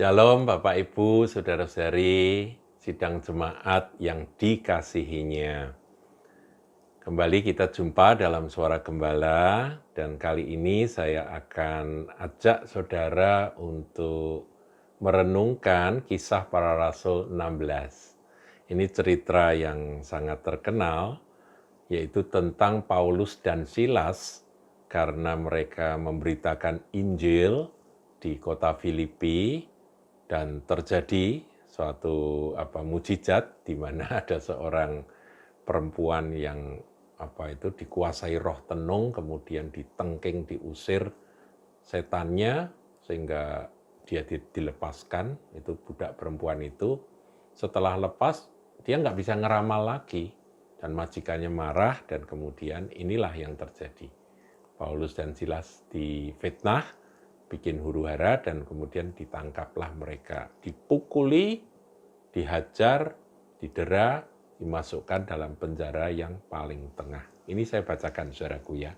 Shalom Bapak Ibu, Saudara-saudari, sidang jemaat yang dikasihinya. Kembali kita jumpa dalam Suara Gembala, dan kali ini saya akan ajak saudara untuk merenungkan Kisah Para Rasul 16. Ini cerita yang sangat terkenal, yaitu tentang Paulus dan Silas, karena mereka memberitakan Injil di kota Filipi, dan terjadi suatu mujizat di mana ada seorang perempuan yang dikuasai roh tenung, kemudian ditengking, diusir setannya sehingga dia dilepaskan. Itu budak perempuan itu. Setelah lepas, dia nggak bisa ngeramal lagi, dan majikannya marah, dan kemudian inilah yang terjadi. Paulus dan Silas difitnah, bikin huru-hara, dan kemudian ditangkaplah mereka. Dipukuli, dihajar, didera, dimasukkan dalam penjara yang paling tengah. Ini saya bacakan, saudaraku ya.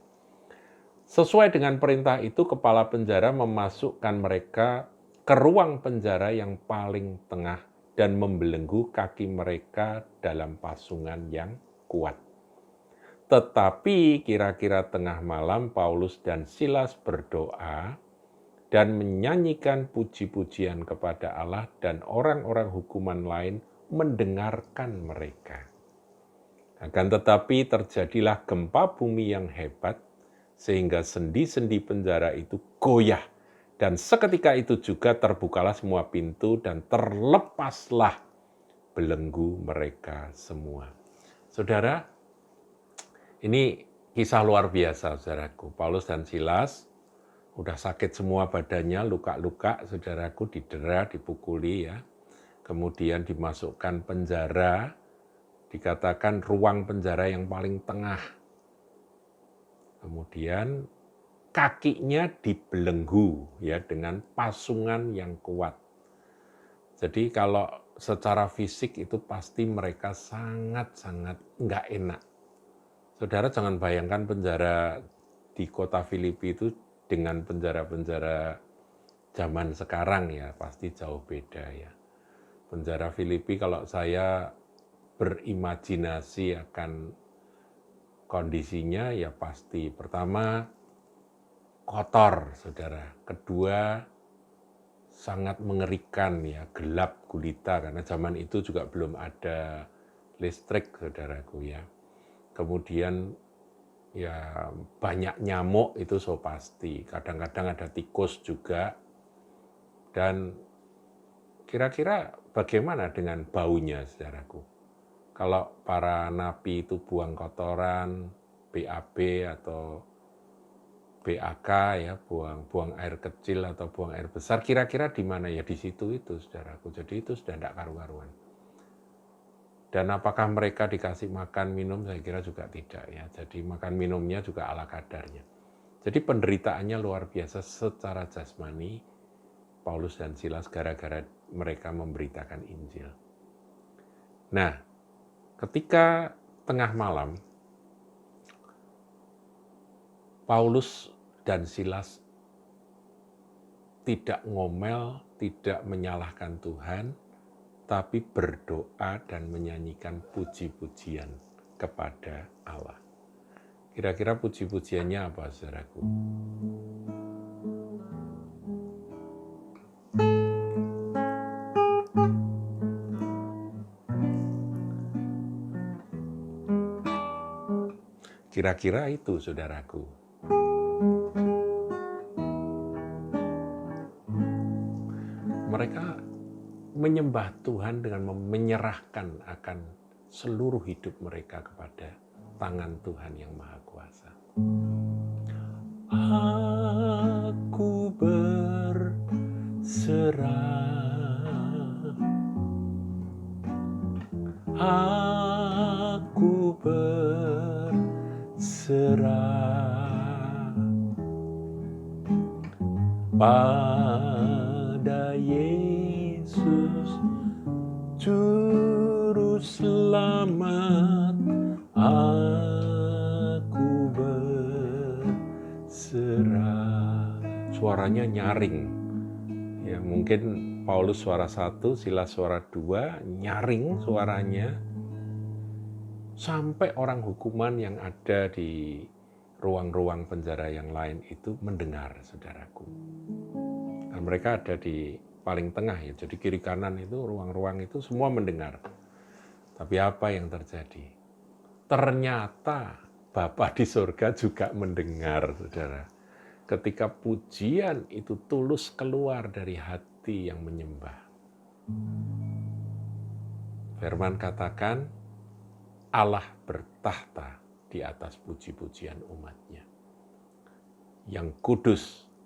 Sesuai dengan perintah itu, kepala penjara memasukkan mereka ke ruang penjara yang paling tengah dan membelenggu kaki mereka dalam pasungan yang kuat. Tetapi kira-kira tengah malam Paulus dan Silas berdoa dan menyanyikan puji-pujian kepada Allah, dan orang-orang hukuman lain mendengarkan mereka. Akan tetapi terjadilah gempa bumi yang hebat, sehingga sendi-sendi penjara itu goyah, dan seketika itu juga terbukalah semua pintu dan terlepaslah belenggu mereka semua. Saudara, ini kisah luar biasa, saudaraku. Paulus dan Silas udah sakit semua badannya, luka-luka, saudaraku, didera, dipukuli ya. Kemudian dimasukkan penjara, dikatakan ruang penjara yang paling tengah. Kemudian kakinya dibelenggu ya dengan pasungan yang kuat. Jadi kalau secara fisik itu pasti mereka sangat-sangat nggak enak. Saudara jangan bayangkan penjara di kota Filipi itu dengan penjara-penjara zaman sekarang ya, pasti jauh beda ya. Penjara Filipi kalau saya berimajinasi akan kondisinya ya pasti pertama kotor, saudara. Kedua sangat mengerikan ya, gelap gulita karena zaman itu juga belum ada listrik, saudaraku ya. Kemudian ya banyak nyamuk, itu so pasti. Kadang-kadang ada tikus juga. Dan kira-kira bagaimana dengan baunya, saudaraku? Kalau para napi itu buang kotoran, BAB atau BAK ya, buang air kecil atau buang air besar, kira-kira di mana ya? Di situ itu, saudaraku. Jadi itu sudah tidak karu-karuan. Dan apakah mereka dikasih makan minum? Saya kira juga tidak ya. Jadi makan minumnya juga ala kadarnya. Jadi penderitaannya luar biasa secara jasmani, Paulus dan Silas, gara-gara mereka memberitakan Injil. Nah, ketika tengah malam, Paulus dan Silas tidak ngomel, tidak menyalahkan Tuhan, tapi berdoa dan menyanyikan puji-pujian kepada Allah. Kira-kira puji-pujiannya apa, saudaraku? Kira-kira itu, saudaraku. Mereka menyembah Tuhan dengan menyerahkan akan seluruh hidup mereka kepada tangan Tuhan yang Maha Kuasa. Aku berserah, aku berserah pada Yesus Juru Selamat. Aku berserah. Suaranya nyaring ya, mungkin Paulus suara 1, Silas suara 2, nyaring suaranya, sampai orang hukuman yang ada di ruang-ruang penjara yang lain itu mendengar, saudaraku. Dan mereka ada di paling tengah ya, jadi kiri kanan itu, ruang-ruang itu semua mendengar. Tapi apa yang terjadi? Ternyata Bapa di surga juga mendengar, saudara. Ketika pujian itu tulus keluar dari hati yang menyembah. Firman katakan, Allah bertahta di atas puji-pujian umatnya. Yang kudus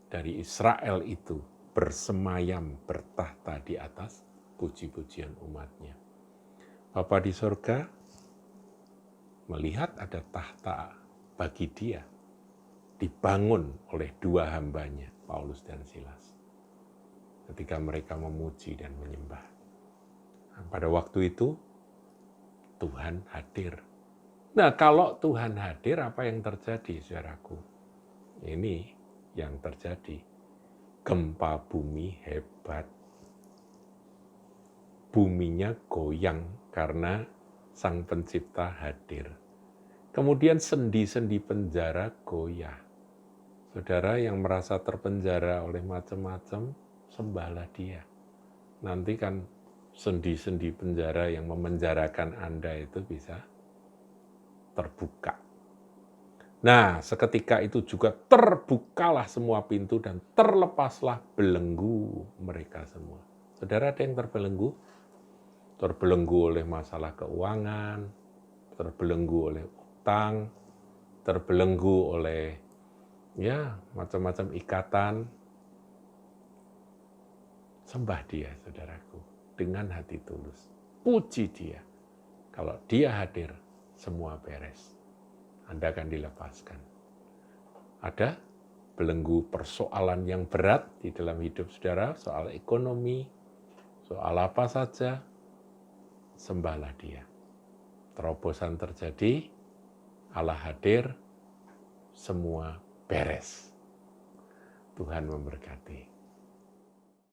dari Israel itu bersemayam bertahta di atas puji-pujian umatnya. Bapa di surga melihat ada tahta bagi dia, dibangun oleh dua hambanya, Paulus dan Silas. Ketika mereka memuji dan menyembah. Nah, pada waktu itu, Tuhan hadir. Nah, kalau Tuhan hadir, apa yang terjadi, saudaraku? Ini yang terjadi. Gempa bumi hebat. Buminya goyang karena Sang Pencipta hadir. Kemudian sendi-sendi penjara goyah. Saudara yang merasa terpenjara oleh macam-macam, sembahlah dia. Nanti kan sendi-sendi penjara yang memenjarakan Anda itu bisa terbuka. Nah, seketika itu juga terbukalah semua pintu dan terlepaslah belenggu mereka semua. Saudara, ada yang terbelenggu? Terbelenggu oleh masalah keuangan, terbelenggu oleh utang, terbelenggu oleh ya macam-macam ikatan. Sembah dia, saudaraku, dengan hati tulus. Puji dia. Kalau dia hadir, semua beres. Anda akan dilepaskan. Ada belenggu persoalan yang berat di dalam hidup saudara, soal ekonomi, soal apa saja, sembahlah dia. Terobosan terjadi, Allah hadir, semua beres. Tuhan memberkati.